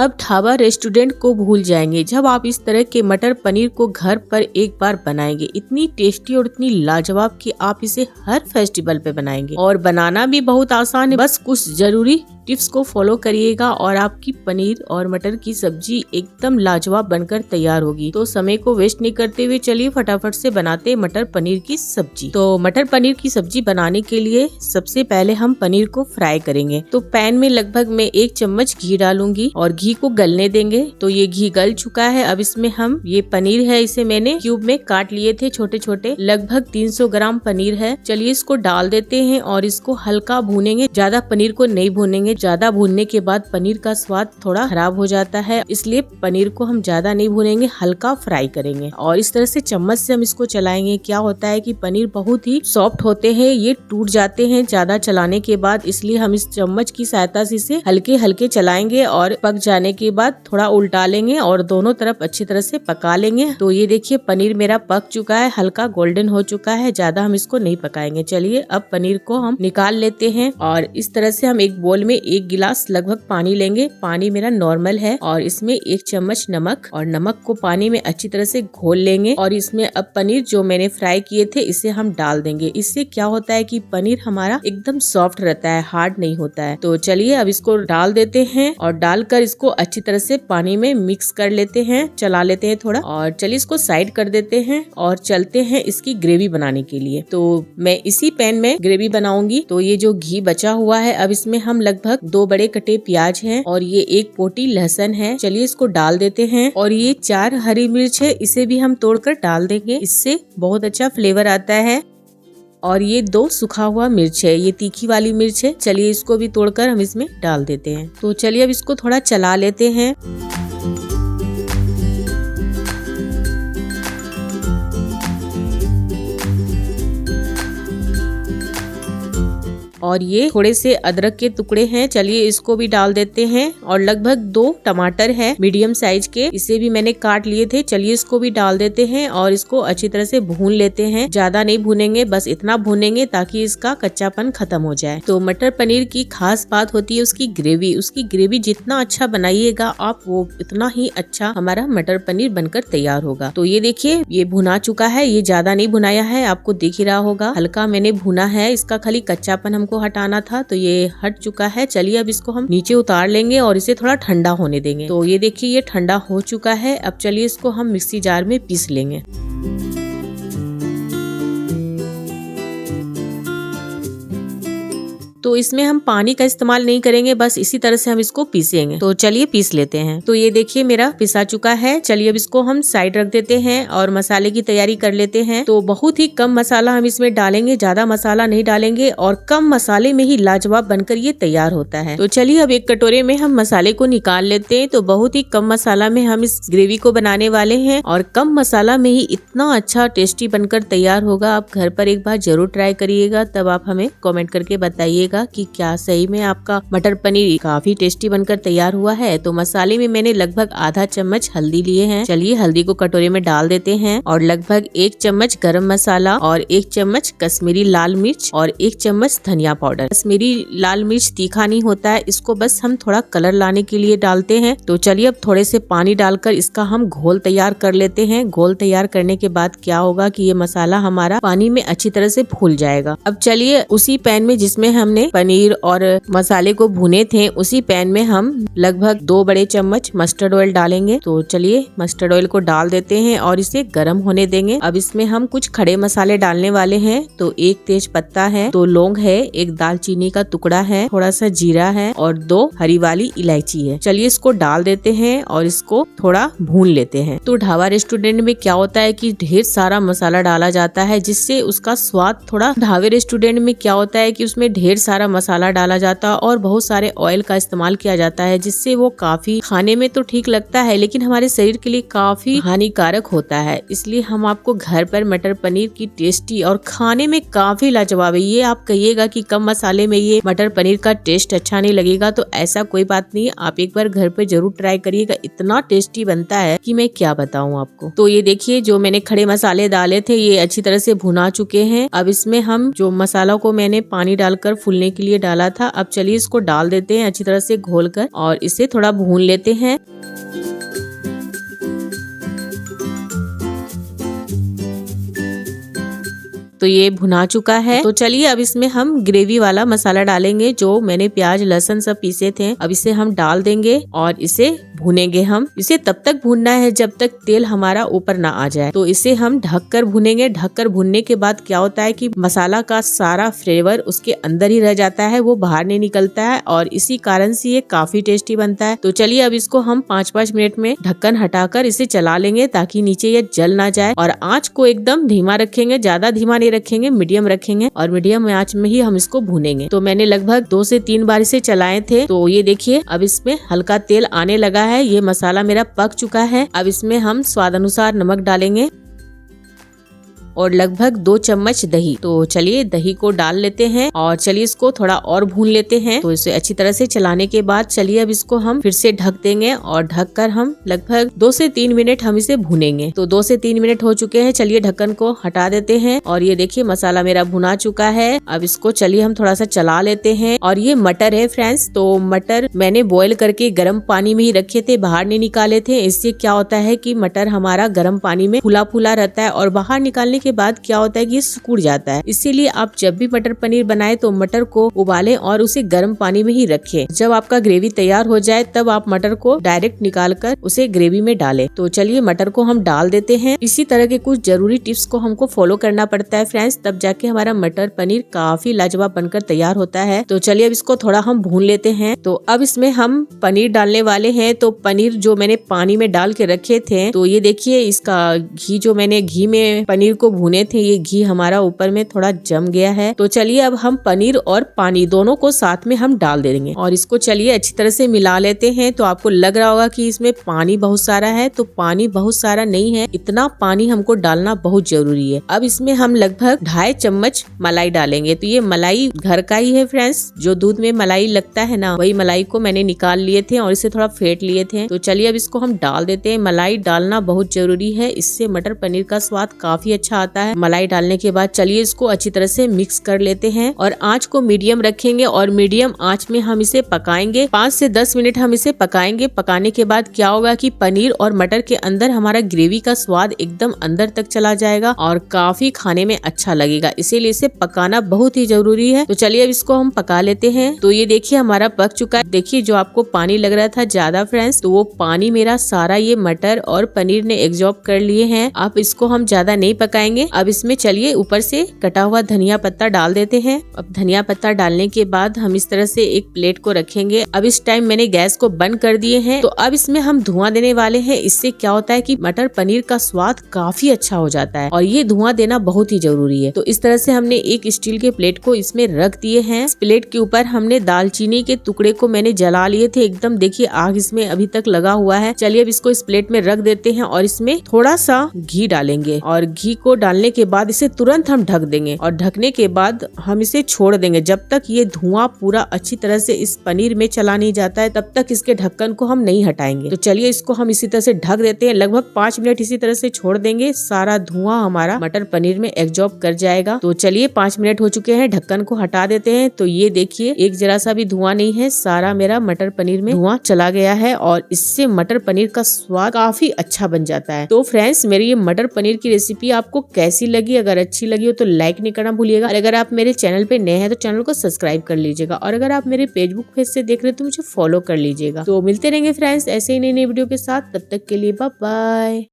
अब ढाबा रेस्टोरेंट को भूल जाएंगे जब आप इस तरह के मटर पनीर को घर पर एक बार बनाएंगे। इतनी टेस्टी और इतनी लाजवाब कि आप इसे हर फेस्टिवल पे बनाएंगे और बनाना भी बहुत आसान है। बस कुछ जरूरी टिप्स को फॉलो करिएगा और आपकी पनीर और मटर की सब्जी एकदम लाजवाब बनकर तैयार होगी। तो समय को वेस्ट नहीं करते हुए चलिए फटाफट से बनाते मटर पनीर की सब्जी। तो मटर पनीर की सब्जी बनाने के लिए सबसे पहले हम पनीर को फ्राई करेंगे। तो पैन में लगभग मैं 1 चम्मच घी डालूंगी और घी को गलने देंगे। तो ये घी गल चुका है। अब इसमें हम ये पनीर है, इसे मैंने क्यूब में काट लिए थे छोटे छोटे, लगभग 300 ग्राम पनीर है। चलिए इसको डाल देते हैं और इसको हल्का भूनेंगे। ज्यादा पनीर को नहीं भूनेंगे, ज्यादा भूनने के बाद पनीर का स्वाद थोड़ा खराब हो जाता है, इसलिए पनीर को हम ज्यादा नहीं भूनेंगे, हल्का फ्राई करेंगे। और इस तरह से चम्मच से हम इसको चलाएंगे। क्या होता है कि पनीर बहुत ही सॉफ्ट होते हैं, ये टूट जाते हैं ज्यादा चलाने के बाद, इसलिए हम इस चम्मच की सहायता से इसे हल्के हल्के चलाएंगे और पक जाने के बाद थोड़ा उल्टा लेंगे और दोनों तरफ अच्छी तरह से पका लेंगे। तो ये देखिए पनीर मेरा पक चुका है, हल्का गोल्डन हो चुका है, ज्यादा हम इसको नहीं पकाएंगे। चलिए अब पनीर को हम निकाल लेते हैं और इस तरह से हम एक बोल में 1 गिलास लगभग पानी लेंगे। पानी मेरा नॉर्मल है और इसमें 1 चम्मच नमक, और नमक को पानी में अच्छी तरह से घोल लेंगे। और इसमें अब पनीर जो मैंने फ्राई किए थे इसे हम डाल देंगे। इससे क्या होता है कि पनीर हमारा एकदम सॉफ्ट रहता है, हार्ड नहीं होता है। तो चलिए अब इसको डाल देते हैं और डालकर इसको अच्छी तरह से पानी में मिक्स कर लेते हैं, चला लेते हैं थोड़ा। और चलिए इसको साइड कर देते हैं और चलते हैं इसकी ग्रेवी बनाने के लिए। तो मैं इसी पैन में ग्रेवी बनाऊंगी। तो ये जो घी बचा हुआ है, अब इसमें हम लगभग 2 बड़े कटे प्याज हैं और ये 1 पोटी लहसुन है। चलिए इसको डाल देते हैं। और ये 4 हरी मिर्च है, इसे भी हम तोड़कर डाल देंगे, इससे बहुत अच्छा फ्लेवर आता है। और ये 2 सूखा हुआ मिर्च है, ये तीखी वाली मिर्च है। चलिए इसको भी तोड़कर हम इसमें डाल देते हैं। तो चलिए अब इसको थोड़ा चला लेते हैं। और ये थोड़े से अदरक के टुकड़े हैं, चलिए इसको भी डाल देते हैं। और लगभग 2 टमाटर है मीडियम साइज के, इसे भी मैंने काट लिए थे। चलिए इसको भी डाल देते हैं और इसको अच्छी तरह से भून लेते हैं। ज्यादा नहीं भूनेंगे, बस इतना भूनेंगे ताकि इसका कच्चापन खत्म हो जाए। तो मटर पनीर की खास बात होती है उसकी ग्रेवी। उसकी ग्रेवी जितना अच्छा बनाइएगा आप, वो इतना ही अच्छा हमारा मटर पनीर बनकर तैयार होगा। तो ये देखिए ये भुना चुका है, ये ज्यादा नहीं भुनाया है, आपको दिख ही रहा होगा, हल्का मैंने भुना है। इसका खाली कच्चापन हमको हटाना था, तो ये हट चुका है। चलिए अब इसको हम नीचे उतार लेंगे और इसे थोड़ा ठंडा होने देंगे। तो ये देखिए ये ठंडा हो चुका है। अब चलिए इसको हम मिक्सी जार में पीस लेंगे। तो इसमें हम पानी का इस्तेमाल नहीं करेंगे, बस इसी तरह से हम इसको पीसेंगे। तो चलिए पीस लेते हैं। तो ये देखिए मेरा पिसा चुका है। चलिए अब इसको हम साइड रख देते हैं और मसाले की तैयारी कर लेते हैं। तो बहुत ही कम मसाला हम इसमें डालेंगे, ज्यादा मसाला नहीं डालेंगे और कम मसाले में ही लाजवाब बनकर ये तैयार होता है। तो चलिए अब एक कटोरे में हम मसाले को निकाल लेते हैं। तो बहुत ही कम मसाला में हम इस ग्रेवी को बनाने वाले हैं और कम मसाला में ही इतना अच्छा टेस्टी बनकर तैयार होगा। आप घर पर एक बार जरूर ट्राई करिएगा, तब आप हमें कमेंट करके बताइएगा कि क्या सही में आपका मटर पनीर काफी टेस्टी बनकर तैयार हुआ है। तो मसाले में मैंने लगभग आधा चम्मच हल्दी लिए हैं। चलिए हल्दी को कटोरे में डाल देते हैं और लगभग 1 चम्मच गरम मसाला और 1 चम्मच कश्मीरी लाल मिर्च और 1 चम्मच धनिया पाउडर। कश्मीरी लाल मिर्च तीखा नहीं होता है, इसको बस हम थोड़ा कलर लाने के लिए डालते हैं। तो चलिए अब थोड़े से पानी डालकर इसका हम घोल तैयार कर लेते हैं। घोल तैयार करने के बाद क्या होगा कि ये मसाला हमारा पानी में अच्छी तरह से फूल जाएगा। अब चलिए उसी पैन में जिसमें हमने पनीर और मसाले को भुने थे, उसी पैन में हम लगभग 2 बड़े चम्मच मस्टर्ड ऑयल डालेंगे। तो चलिए मस्टर्ड ऑयल को डाल देते हैं और इसे गर्म होने देंगे। अब इसमें हम कुछ खड़े मसाले डालने वाले हैं। तो 1 तेज पत्ता है, 2 लौंग है, 1 दालचीनी का टुकड़ा है, थोड़ा सा जीरा है और 2 हरी वाली इलायची है। चलिए इसको डाल देते हैं और इसको थोड़ा भून लेते हैं। तो ढाबा रेस्टोरेंट में क्या होता है कि ढेर सारा मसाला डाला जाता है, जिससे उसका स्वाद थोड़ा, ढाबे रेस्टोरेंट में क्या होता है कि उसमें ढेर सारा मसाला डाला जाता और बहुत सारे ऑयल का इस्तेमाल किया जाता है, जिससे वो काफी खाने में तो ठीक लगता है लेकिन हमारे शरीर के लिए काफी हानिकारक होता है। इसलिए हम आपको घर पर मटर पनीर की टेस्टी और खाने में काफी लाजवाब है। ये आप कहिएगा कि कम मसाले में ये मटर पनीर का टेस्ट अच्छा नहीं लगेगा, तो ऐसा कोई बात नहीं, आप एक बार घर पे जरूर ट्राई करिएगा। इतना टेस्टी बनता है कि मैं क्या बताऊं आपको। तो ये देखिए जो मैंने खड़े मसाले डाले थे ये अच्छी तरह से भुना चुके हैं। अब इसमें हम जो मसाला को मैंने पानी डालकर फूलने घोलने के लिए डाला था। अब चलिए इसको डाल देते हैं अच्छी तरह से घोलकर और इसे थोड़ा भून लेते हैं। तो ये भुना चुका है। तो चलिए अब इसमें हम ग्रेवी वाला मसाला डालेंगे, जो मैंने प्याज लहसुन सब पीसे थे। अब इसे हम डाल देंगे और इसे भूनेंगे। हम इसे तब तक भूनना है जब तक तेल हमारा ऊपर ना आ जाए। तो इसे हम ढककर भूनेंगे। ढककर भूनने के बाद क्या होता है कि मसाला का सारा फ्लेवर उसके अंदर ही रह जाता है, वो बाहर नहीं निकलता है और इसी कारण से ये काफी टेस्टी बनता है। तो चलिए अब इसको हम 5-5 मिनट में ढक्कन हटाकर इसे चला लेंगे ताकि नीचे ये जल ना जाए। और आँच को एकदम धीमा रखेंगे, ज्यादा धीमा नहीं रखेंगे, मीडियम रखेंगे और मीडियम आंच में ही हम इसको भूनेंगे। तो मैंने लगभग 2 से 3 बार इसे चलाए थे। तो ये देखिए अब इसमें हल्का तेल आने लगा है। ये मसाला मेरा पक चुका है। अब इसमें हम स्वाद अनुसार नमक डालेंगे और लगभग 2 चम्मच दही। तो चलिए दही को डाल लेते हैं और चलिए इसको थोड़ा और भून लेते हैं। तो इसे अच्छी तरह से चलाने के बाद चलिए अब इसको हम फिर से ढक देंगे और ढककर हम लगभग 2 से 3 मिनट हम इसे भूनेंगे। तो 2 से 3 मिनट हो चुके हैं। चलिए ढक्कन को हटा देते हैं और ये देखिए मसाला मेरा भुना चुका है। अब इसको चलिए हम थोड़ा सा चला लेते हैं। और ये मटर है फ्रेंड्स, तो मटर मैंने बॉईल करके गर्म पानी में ही रखे थे, बाहर नहीं निकाले थे। इससे क्या होता है कि मटर हमारा गर्म पानी में फूला फूला रहता है और बाहर निकालने के बाद क्या होता है कि ये सिकुड़ जाता है। इसीलिए आप जब भी मटर पनीर बनाए तो मटर को उबालें और उसे गर्म पानी में ही रखें। जब आपका ग्रेवी तैयार हो जाए तब आप मटर को डायरेक्ट निकाल कर उसे ग्रेवी में डालें। तो चलिए मटर को हम डाल देते हैं। इसी तरह के कुछ जरूरी टिप्स को हमको फॉलो करना पड़ता है फ्रेंड्स, तब जाके हमारा मटर पनीर काफी लाजवाब बनकर तैयार होता है। तो चलिए अब इसको थोड़ा हम भून लेते हैं। तो अब इसमें हम पनीर डालने वाले हैं। तो पनीर जो मैंने पानी में डाल के रखे थे, तो ये देखिए इसका घी जो मैंने घी में पनीर को भुने थे, ये घी हमारा ऊपर में थोड़ा जम गया है। तो चलिए अब हम पनीर और पानी दोनों को साथ में हम डाल देंगे और इसको चलिए अच्छी तरह से मिला लेते हैं। तो आपको लग रहा होगा कि इसमें पानी बहुत सारा है, तो पानी बहुत सारा नहीं है, इतना पानी हमको डालना बहुत जरूरी है। अब इसमें हम लगभग 2.5 चम्मच मलाई डालेंगे। तो ये मलाई घर का ही है फ्रेंड्स, जो दूध में मलाई लगता है ना, वही मलाई को मैंने निकाल लिए थे और इसे थोड़ा फेंट लिए थे। तो चलिए अब इसको हम डाल देते हैं। मलाई डालना बहुत जरूरी है, इससे मटर पनीर का स्वाद काफी अच्छा आता है। मलाई डालने के बाद चलिए इसको अच्छी तरह से मिक्स कर लेते हैं और आंच को मीडियम रखेंगे और मीडियम आंच में हम इसे पकाएंगे। 5 से 10 मिनट हम इसे पकाएंगे। पकाने के बाद क्या होगा कि पनीर और मटर के अंदर हमारा ग्रेवी का स्वाद एकदम अंदर तक चला जाएगा और काफी खाने में अच्छा लगेगा। इसीलिए इसे पकाना बहुत ही जरूरी है। तो चलिए अब इसको हम पका लेते हैं। तो ये देखिए हमारा पक चुका है। देखिए जो आपको पानी लग रहा था ज्यादा फ्रेंड्स, तो वो पानी मेरा सारा ये मटर और पनीर ने एब्जॉर्ब कर लिए हैं। अब इसको हम ज्यादा नहीं पकाएंगे। अब इसमें चलिए ऊपर से कटा हुआ धनिया पत्ता डाल देते हैं। अब धनिया पत्ता डालने के बाद हम इस तरह से एक प्लेट को रखेंगे। अब इस टाइम मैंने गैस को बंद कर दिए हैं। तो अब इसमें हम धुआं देने वाले हैं। इससे क्या होता है कि मटर पनीर का स्वाद काफी अच्छा हो जाता है और ये धुआं देना बहुत ही जरूरी है। तो इस तरह से हमने एक स्टील के प्लेट को इसमें रख दिए हैं। इस प्लेट के ऊपर हमने दालचीनी के टुकड़े को मैंने जला लिए थे एकदम। देखिए आग इसमें अभी तक लगा हुआ है। चलिए अब इसको इस प्लेट में रख देते हैं और इसमें थोड़ा सा घी डालेंगे और घी को डालने के बाद इसे तुरंत हम ढक देंगे और ढकने के बाद हम इसे छोड़ देंगे जब तक ये धुआं पूरा अच्छी तरह से इस पनीर में चला नहीं जाता है, तब तक इसके ढक्कन को हम नहीं हटाएंगे। तो चलिए इसको हम इसी तरह से ढक देते हैं। लगभग 5 मिनट इसी तरह से छोड़ देंगे, सारा धुआं हमारा मटर पनीर में एब्जॉर्ब कर जाएगा। तो चलिए 5 मिनट हो चुके हैं, ढक्कन को हटा देते हैं। तो ये देखिए एक जरा सा भी धुआं नहीं है, सारा मेरा मटर पनीर में धुआं चला गया है और इससे मटर पनीर का स्वाद काफी अच्छा बन जाता है। तो फ्रेंड्स मेरी ये मटर पनीर की रेसिपी आपको कैसी लगी? अगर अच्छी लगी हो तो लाइक नहीं करना भूलिएगा और अगर आप मेरे चैनल पे नए हैं तो चैनल को सब्सक्राइब कर लीजिएगा और अगर आप मेरे फेसबुक पेज से देख रहे हो तो मुझे फॉलो कर लीजिएगा। तो मिलते रहेंगे फ्रेंड्स ऐसे ही नई वीडियो के साथ, तब तक के लिए बाय बाय।